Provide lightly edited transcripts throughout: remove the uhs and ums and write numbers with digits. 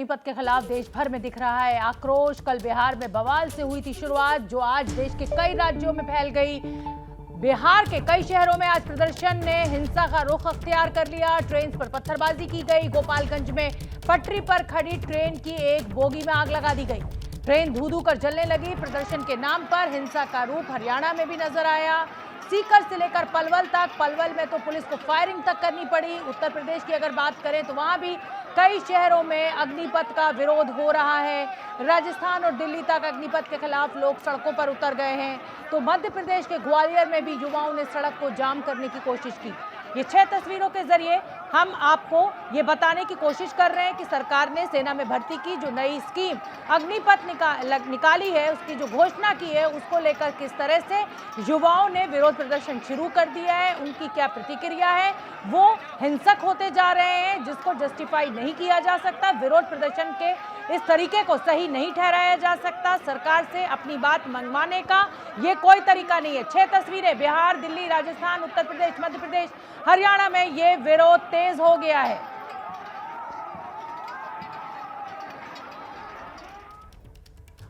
अग्निपथ के खिलाफ देश भर में दिख रहा है आक्रोश। कल बिहार में बवाल से हुई थी शुरुआत, जो आज देश के कई राज्यों में फैल गई। बिहार के कई शहरों में आज प्रदर्शन ने हिंसा का रुख अख्तियार कर लिया। ट्रेन पर पत्थरबाजी की गई। गोपालगंज में पटरी पर खड़ी ट्रेन की एक बोगी में आग लगा दी गई। ट्रेन धू धू कर जलने लगी। प्रदर्शन के नाम पर हिंसा का रूप हरियाणा में भी नजर आया। सीकर से लेकर पलवल तक, पलवल में तो पुलिस को फायरिंग तक करनी पड़ी। उत्तर प्रदेश की अगर बात करें तो वहां भी कई शहरों में अग्निपथ का विरोध हो रहा है। राजस्थान और दिल्ली तक अग्निपथ के खिलाफ लोग सड़कों पर उतर गए हैं। तो मध्य प्रदेश के ग्वालियर में भी युवाओं ने सड़क को जाम करने की कोशिश की। ये 6 तस्वीरों के जरिए हम आपको ये बताने की कोशिश कर रहे हैं कि सरकार ने सेना में भर्ती की जो नई स्कीम अग्निपथ निकाली है, उसकी जो घोषणा की है, उसको लेकर किस तरह से युवाओं ने विरोध प्रदर्शन शुरू कर दिया है, उनकी क्या प्रतिक्रिया है। वो हिंसक होते जा रहे हैं, जिसको जस्टिफाई नहीं किया जा सकता। विरोध प्रदर्शन के इस तरीके को सही नहीं ठहराया जा सकता। सरकार से अपनी बात मनवाने का ये कोई तरीका नहीं है। 6 तस्वीरें बिहार, दिल्ली, राजस्थान, उत्तर प्रदेश, मध्य प्रदेश, हरियाणा में ये विरोध तेज हो गया है।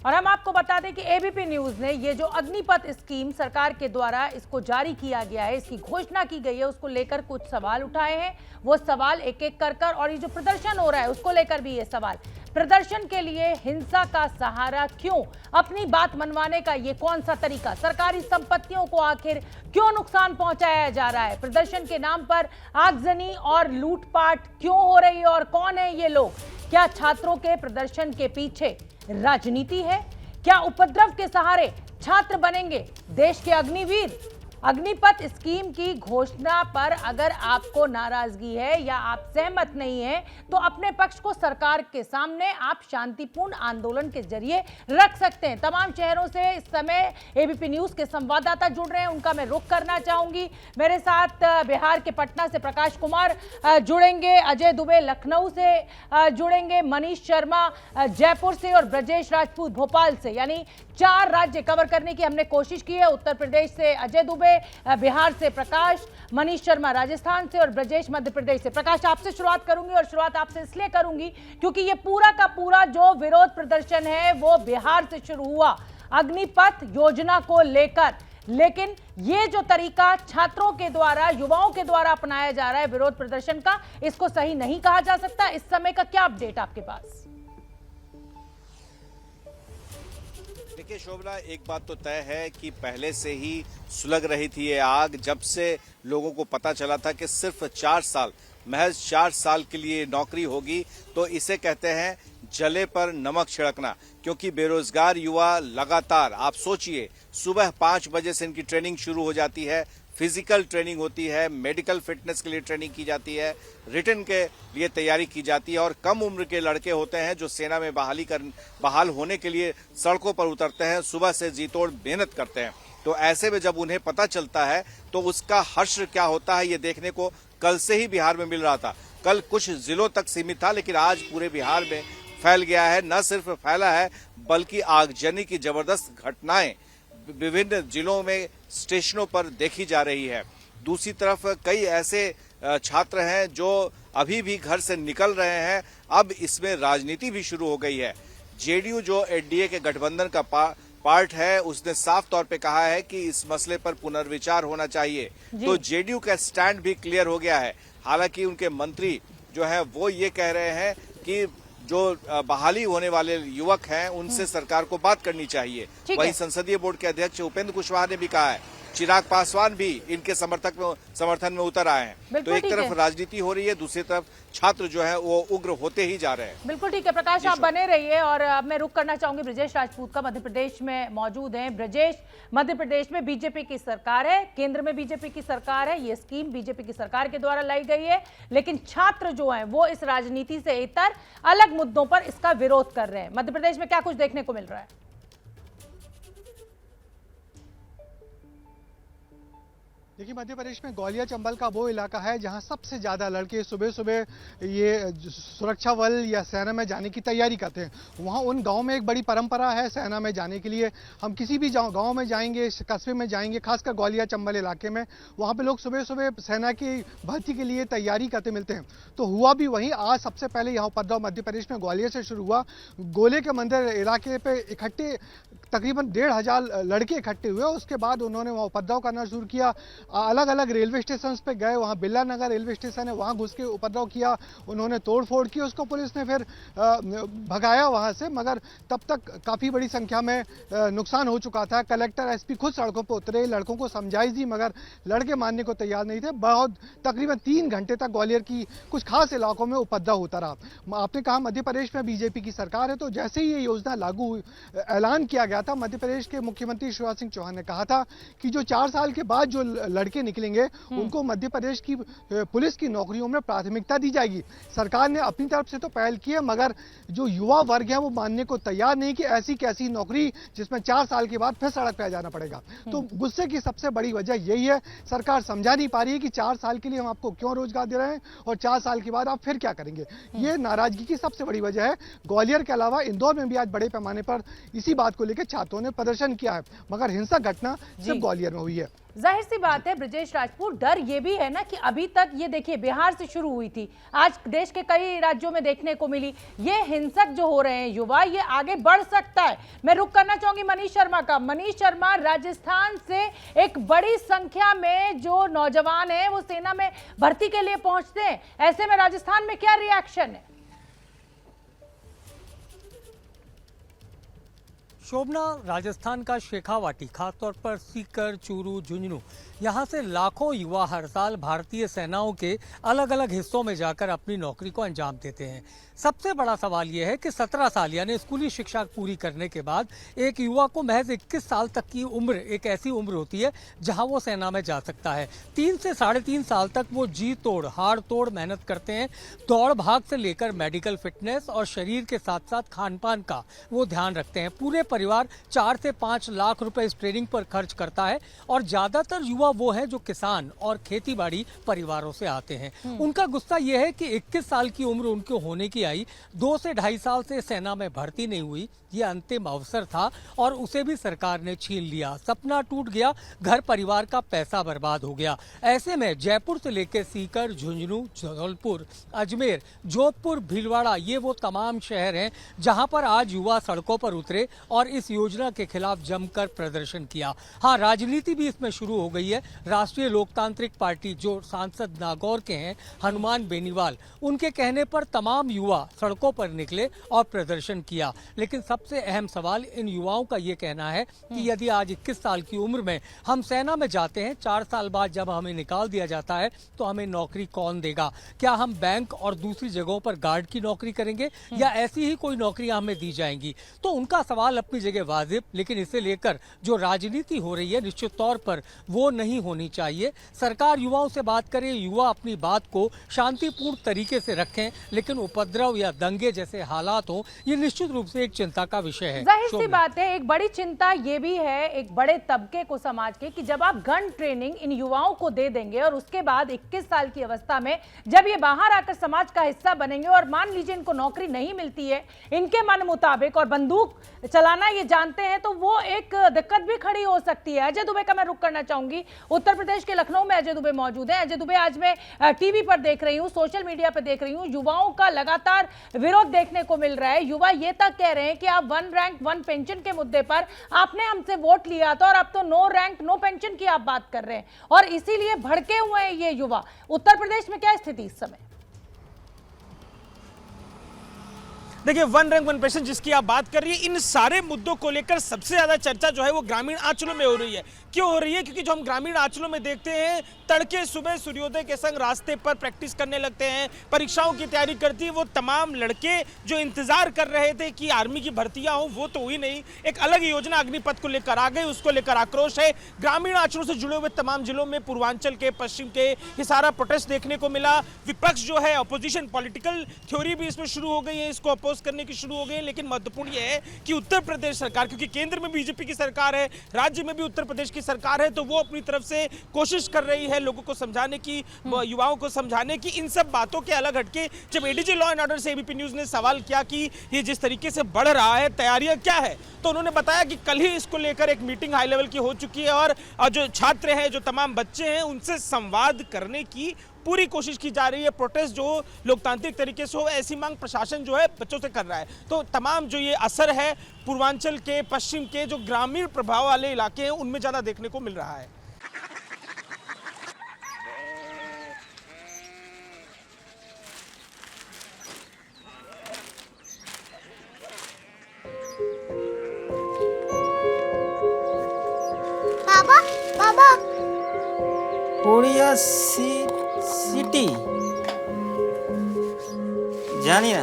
और हम आपको बता दें कि एबीपी न्यूज ने ये जो अग्निपथ स्कीम सरकार के द्वारा इसको जारी किया गया है, इसकी घोषणा की गई है, उसको लेकर कुछ सवाल उठाए हैं। वो सवाल एक एक कर और ये जो प्रदर्शन हो रहा है उसको लेकर भी ये सवाल। प्रदर्शन के लिए हिंसा का सहारा क्यों? अपनी बात मनवाने का ये कौन सा तरीका? सरकारी संपत्तियों को आखिर क्यों नुकसान पहुंचाया जा रहा है? प्रदर्शन के नाम पर आगजनी और लूटपाट क्यों हो रही है और कौन है ये लोग? क्या छात्रों के प्रदर्शन के पीछे राजनीति है? क्या उपद्रव के सहारे छात्र बनेंगे देश के अग्निवीर? अग्निपथ स्कीम की घोषणा पर अगर आपको नाराजगी है या आप सहमत नहीं हैं, तो अपने पक्ष को सरकार के सामने आप शांतिपूर्ण आंदोलन के जरिए रख सकते हैं। तमाम शहरों से इस समय एबीपी न्यूज के संवाददाता जुड़ रहे हैं, उनका मैं रुख करना चाहूंगी। मेरे साथ बिहार के पटना से प्रकाश कुमार जुड़ेंगे, अजय दुबे लखनऊ से जुड़ेंगे, मनीष शर्मा जयपुर से और ब्रजेश राजपूत भोपाल से। यानी 4 राज्य कवर करने की हमने कोशिश की है। उत्तर प्रदेश से अजय दुबे, बिहार से प्रकाश, मनीष शर्मा राजस्थान से और ब्रजेश मध्य प्रदेश से। प्रकाश, आपसे शुरुआत करूंगी और शुरुआत आपसे इसलिए करूंगी क्योंकि ये पूरा का पूरा जो विरोध प्रदर्शन है वो बिहार से शुरू हुआ अग्निपथ योजना को लेकर। लेकिन ये जो तरीका छात्रों के द्वारा, युवाओं के द्वारा अपनाया जा रहा है विरोध प्रदर्शन का, इसको सही नहीं कहा जा सकता। इस समय का क्या अपडेट आपके पास? देखिए शोभना, एक बात तो तय है कि पहले से ही सुलग रही थी ये आग। जब से लोगों को पता चला था कि सिर्फ 4 साल, महज 4 साल के लिए नौकरी होगी, तो इसे कहते हैं जले पर नमक छिड़कना। क्योंकि बेरोजगार युवा लगातार, आप सोचिए, सुबह 5 बजे से इनकी ट्रेनिंग शुरू हो जाती है। फिजिकल ट्रेनिंग होती है, मेडिकल फिटनेस के लिए ट्रेनिंग की जाती है, रिटन के लिए तैयारी की जाती है। और कम उम्र के लड़के होते हैं जो सेना में बहाल होने के लिए सड़कों पर उतरते हैं, सुबह से जी तोड़ मेहनत करते हैं। तो ऐसे में जब उन्हें पता चलता है तो उसका हर्ष क्या होता है, ये देखने को कल से ही बिहार में मिल रहा था। कल कुछ जिलों तक सीमित था, लेकिन आज पूरे बिहार में फैल गया है। न सिर्फ फैला है बल्कि आगजनी की जबरदस्त घटनाएं विभिन्न जिलों में स्टेशनों पर देखी जा रही है। दूसरी तरफ कई ऐसे छात्र हैं जो अभी भी घर से निकल रहे हैं। अब इसमें राजनीति भी शुरू हो गई है। जेडीयू जो एनडीए के गठबंधन का पार्ट है, उसने साफ तौर पे कहा है कि इस मसले पर पुनर्विचार होना चाहिए। तो जेडीयू का स्टैंड भी क्लियर हो गया है। हालांकि उनके मंत्री जो है वो ये कह रहे हैं कि जो बहाली होने वाले युवक हैं उनसे सरकार को बात करनी चाहिए। वहीं संसदीय बोर्ड के अध्यक्ष उपेंद्र कुशवाहा ने भी कहा है, चिराग पासवान भी इनके समर्थन में उतर आए हैं। तो एक तरफ राजनीति हो रही है, दूसरी तरफ छात्र जो है वो उग्र होते ही जा रहे हैं। बिल्कुल ठीक है प्रकाश, आप बने रहिए। और अब मैं रुख करना चाहूंगी ब्रजेश राजपूत का, मध्य प्रदेश में मौजूद हैं। ब्रजेश, मध्य प्रदेश में बीजेपी की सरकार है, केंद्र में बीजेपी की सरकार है, ये स्कीम बीजेपी की सरकार के द्वारा लाई गई है, लेकिन छात्र जो हैं वो इस राजनीति से इतर अलग मुद्दों पर इसका विरोध कर रहे हैं। मध्य प्रदेश में क्या कुछ देखने को मिल रहा है? देखिए, मध्य प्रदेश में ग्वालियर चंबल का वो इलाका है जहां सबसे ज़्यादा लड़के सुबह सुबह ये सुरक्षा बल या सेना में जाने की तैयारी करते हैं। वहां उन गांव में एक बड़ी परंपरा है सेना में जाने के लिए। हम किसी भी गांव में जाएंगे, कस्बे में जाएंगे, खासकर ग्वालियर चंबल इलाके में, वहां पे लोग सुबह सुबह सेना की भर्ती के लिए तैयारी करते मिलते हैं। तो हुआ भी वहीं। आज सबसे पहले यहाँ उपद्रव मध्य प्रदेश में ग्वालियर से शुरू हुआ। गोले के मंदिर इलाके पे इकट्ठे तकरीबन 1,500 लड़के इकट्ठे हुए। उसके बाद उन्होंने वहाँ उपद्रव करना शुरू किया। अलग अलग रेलवे स्टेशन पे गए, वहाँ बिल्ला नगर रेलवे स्टेशन है, वहाँ घुस के उपद्रव किया। उन्होंने तोड़फोड़ की, उसको पुलिस ने फिर भगाया वहाँ से, मगर तब तक काफ़ी बड़ी संख्या में नुकसान हो चुका था। कलेक्टर एसपी खुद सड़कों पर उतरे, लड़कों को समझाइश दी, मगर लड़के मानने को तैयार नहीं थे। बहुत तकरीबन 3 घंटे तक ग्वालियर की कुछ खास इलाकों में उपद्रव होता रहा। आपने कहा मध्य प्रदेश में बीजेपी की सरकार है, तो जैसे ही ये योजना लागू ऐलान किया गया था, मध्य प्रदेश के मुख्यमंत्री शिवराज सिंह चौहान ने कहा था कि जो 4 साल के बाद जो लड़के निकलेंगे उनको मध्य प्रदेश की पुलिस की नौकरियों में प्राथमिकता दी जाएगी। सरकार ने अपनी तरफ से तो पहल की है, मगर जो युवा वर्ग है वो मानने को तैयार नहीं कि ऐसी कैसी नौकरी जिसमें 4 साल के बाद फिर सड़क पर जाना पड़ेगा। तो गुस्से की सबसे बड़ी वजह यही है, सरकार समझा नहीं पा रही है कि 4 साल के लिए हम आपको क्यों रोजगार दे रहे हैं और 4 साल के बाद आप फिर क्या करेंगे। ये नाराजगी की सबसे बड़ी वजह है। ग्वालियर के अलावा इंदौर में भी आज बड़े पैमाने पर इसी बात को लेकर छात्रों ने प्रदर्शन किया है, मगर हिंसक घटना सिर्फ ग्वालियर में हुई है। जाहिर सी बात है ब्रजेश राजपूत, डर ये भी है ना कि अभी तक ये देखिए बिहार से शुरू हुई थी, आज देश के कई राज्यों में देखने को मिली। ये हिंसक जो हो रहे हैं युवा, ये आगे बढ़ सकता है। मैं रुक करना चाहूंगी मनीष शर्मा का। मनीष शर्मा, राजस्थान से एक बड़ी संख्या में जो नौजवान हैं वो सेना में भर्ती के लिए पहुंचते हैं, ऐसे में राजस्थान में क्या रिएक्शन है? शोभना, राजस्थान का शेखावाटी, खासतौर पर सीकर, चूरू, झुंझुनू, यहाँ से लाखों युवा हर साल भारतीय सेनाओं के अलग अलग हिस्सों में जाकर अपनी नौकरी को अंजाम देते हैं। सबसे बड़ा सवाल यह है कि 17 साल यानी स्कूली शिक्षा पूरी करने के बाद एक युवा को महज 21 साल तक की उम्र एक ऐसी उम्र होती है जहां वो सेना में जा सकता है। 3 से 3.5 साल तक वो जी तोड़, हाड़ तोड़ मेहनत करते हैं। दौड़ भाग से लेकर मेडिकल फिटनेस और शरीर के साथ साथ खान पान का वो ध्यान रखते हैं। पूरे परिवार 4 से 5 लाख रुपए इस ट्रेनिंग पर खर्च करता है और ज्यादातर युवा वो है जो किसान और खेतीबाड़ी परिवारों से आते हैं। उनका गुस्सा यह है कि 21 साल की उम्र उनको होने की आई, 2 से 2.5 साल से सेना में भर्ती नहीं हुई। ये अंतिम अवसर था और उसे भी सरकार ने छीन लिया। सपना टूट गया, घर परिवार का पैसा बर्बाद हो गया। ऐसे में जयपुर से लेकर सीकर, झुंझुनू, जबलपुर, अजमेर, जोधपुर, भीलवाड़ा, ये वो तमाम शहर हैं जहां पर आज युवा सड़कों पर उतरे और इस योजना के खिलाफ जमकर प्रदर्शन किया। हाँ, राजनीति भी इसमें शुरू हो गई है। राष्ट्रीय लोकतांत्रिक पार्टी, जो सांसद नागौर के हैं हनुमान बेनीवाल, उनके कहने पर तमाम युवा सड़कों पर निकले और प्रदर्शन किया। लेकिन सबसे अहम सवाल इन युवाओं का ये कहना है कि यदि आज 21 साल की उम्र में हम सेना में जाते हैं, 4 साल बाद जब हमें निकाल दिया जाता है तो हमें नौकरी कौन देगा? क्या हम बैंक और दूसरी जगहों पर गार्ड की नौकरी करेंगे या ऐसी ही कोई नौकरियां हमें दी जाएंगी? तो उनका सवाल अपनी जगह वाजिब, लेकिन इसे लेकर जो राजनीति हो रही है निश्चित तौर पर वो नहीं होनी चाहिए। सरकार युवाओं से बात करे, युवा अपनी बात को शांतिपूर्ण तरीके से रखें, लेकिन उपद्रव या दंगे जैसे हालात हो, ये निश्चित रूप से एक चिंता का विषय है। जाहिर सी बात है, एक बड़ी चिंता ये भी है एक बड़े तबके को समाज के कि जब आप गन ट्रेनिंग इन युवाओं को दे देंगे और उसके बाद 21 साल की अवस्था में जब ये बाहर आकर समाज का हिस्सा बनेंगे और मान लीजिए इनको नौकरी नहीं मिलती है इनके मन मुताबिक और बंदूक चलाना ये जानते हैं, तो वो एक दिक्कत भी खड़ी हो सकती है। अजय दुबे का मैं रुख करना चाहूंगी। उत्तर प्रदेश के लखनऊ में अजय दुबे मौजूद है। अजय दुबे, आज मैं टीवी पर देख रही हूँ, सोशल मीडिया पर देख रही हूँ, युवाओं का लगातार विरोध देखने को मिल रहा है। युवा ये तक कह रहे हैं कि आप 1 रैंक 1 पेंशन के मुद्दे पर आपने हमसे वोट लिया था और अब तो 9 रैंक 9 पेंशन की आप बात कर रहे हैं और इसीलिए भड़के हुए हैं ये युवा। उत्तर प्रदेश में क्या स्थिति इस समय? देखिए, 1 रैंक 1 पेंशन जिसकी आप बात कर रही है, इन सारे मुद्दों को लेकर सबसे ज्यादा चर्चा जो है वो ग्रामीण अंचलों में हो रही है। क्यों हो रही है? क्योंकि जो हम ग्रामीण अंचलों में देखते हैं, तड़के सुबह सूर्योदय के संग रास्ते पर प्रैक्टिस करने लगते हैं, परीक्षाओं की तैयारी करती है वो तमाम लड़के जो इंतजार कर रहे थे कि आर्मी की भर्तियां हो, वो तो हुई नहीं। एक अलग योजना अग्निपथ को लेकर आ गई, उसको लेकर आक्रोश है। ग्रामीण अंचलों से जुड़े हुए तमाम जिलों में, पूर्वांचल के, पश्चिम के, ये सारा प्रोटेस्ट देखने को मिला। विपक्ष जो है, अपोजिशन, पॉलिटिकल थ्योरी भी इसमें शुरू हो गई है इसको प्रपोज करने की शुरू हो गए। लेकिन महत्वपूर्ण यह है कि उत्तर प्रदेश सरकार, क्योंकि केंद्र में बीजेपी की सरकार है, राज्य में भी उत्तर प्रदेश की सरकार है, तो वो अपनी तरफ से कोशिश कर रही है लोगों को समझाने की, युवाओं को समझाने की। इन सब बातों के अलग हटके जब एडीजी लॉ एंड ऑर्डर से एबीपी न्यूज ने सवाल किया कि ये जिस तरीके से बढ़ रहा है, तैयारियां क्या है, तो उन्होंने बताया कि कल ही इसको लेकर एक मीटिंग हाई लेवल की हो चुकी है और जो छात्र हैं, जो तमाम बच्चे हैं, उनसे संवाद करने की पूरी कोशिश की जा रही है। प्रोटेस्ट जो लोकतांत्रिक तरीके से हो, ऐसी मांग प्रशासन जो है बच्चों से कर रहा है। तो तमाम जो ये असर है पूर्वांचल के, पश्चिम के जो ग्रामीण प्रभाव वाले इलाके हैं, उनमें ज्यादा देखने को मिल रहा है। बाबा बाबा कोरिया सिटी जानी ना।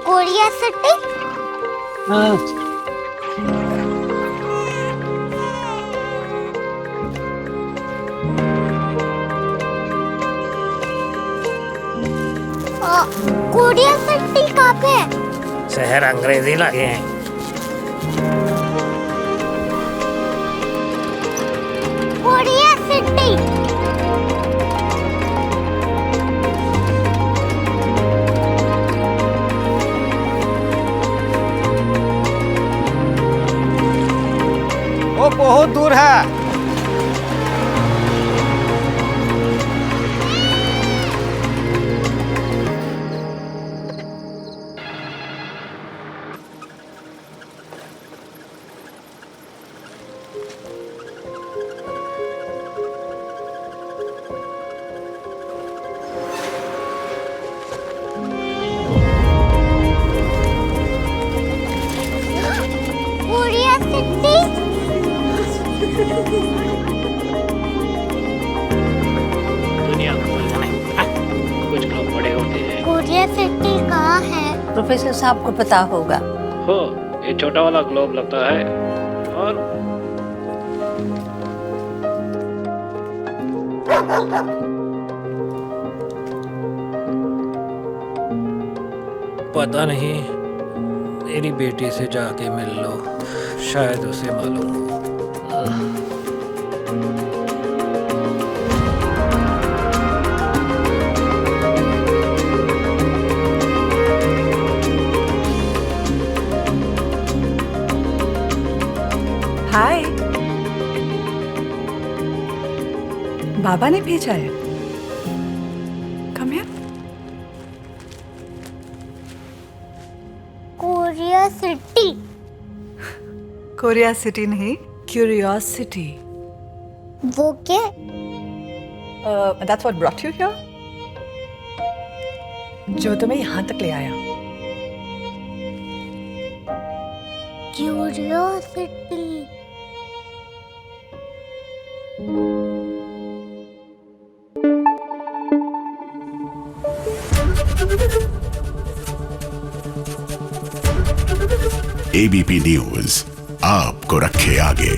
कोरिया सिटी कोरिया सिटी कहाँ पे है? शहर अंग्रेजी लगे हैं। कोरिया सिटी वो बहुत दूर है। कोरिया सिटी दुनिया को बोलना नहीं, कुछ लोग बड़े होते हैं। कोरिया सिटी कहाँ है? प्रोफेसर साहब को पता होगा। हो, ये छोटा वाला ग्लोब लगता है और पता नहीं, मेरी बेटी से जाके मिल लो, शायद उसे मालूम हो। हाय, बाबा ने भेजा है। Come here. Korea city Korea city नहीं, क्यूरियोसिटी। वो क्या? That's what brought you here. जो तुम्हें यहाँ तक ले आया। क्यूरियोसिटी एबीपी न्यूज आपको रखे आगे।